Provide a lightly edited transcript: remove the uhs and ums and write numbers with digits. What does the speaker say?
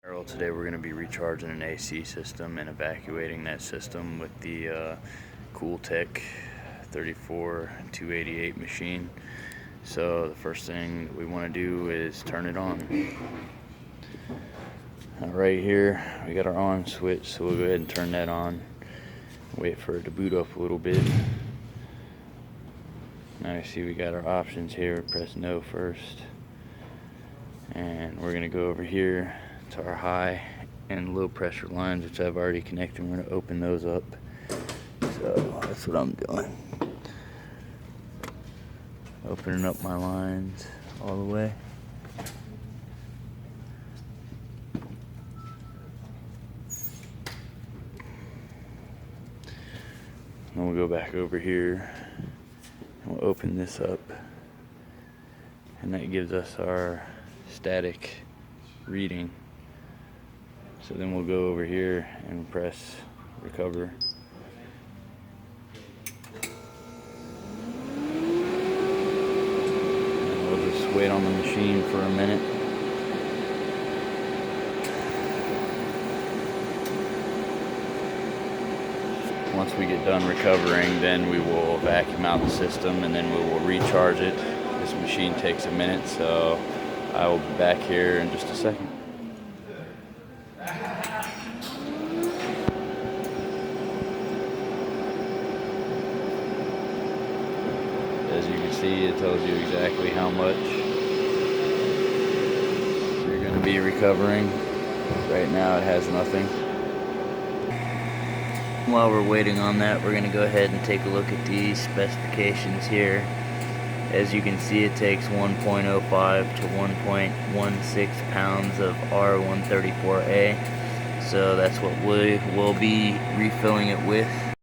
Today we're going to be recharging an AC system and evacuating that system with the Hvac 34288 machine. So the first thing that we want to do is turn it on. Right here we got our on switch, so we'll go ahead and turn that on. Wait for it to boot up a little bit. Now you see we got our options here. Press no first, and we're going to go over here to our high and low pressure lines, which I've already connected. We're going to open those up. So that's what I'm doing. Opening up my lines all the way. Then we'll go back over here and we'll open this up, and that gives us our static reading. So then we'll go over here and press recover. And we'll just wait on the machine for a minute. Once we get done recovering, then we will vacuum out the system and then we will recharge it. This machine takes a minute, so I will be back here in just a second. As you can see, it tells you exactly how much you're going to be recovering. Right now it has nothing. While we're waiting on that, we're going to go ahead and take a look at these specifications here. As you can see, it takes 1.05 to 1.16 pounds of R134A. So that's what we will be refilling it with.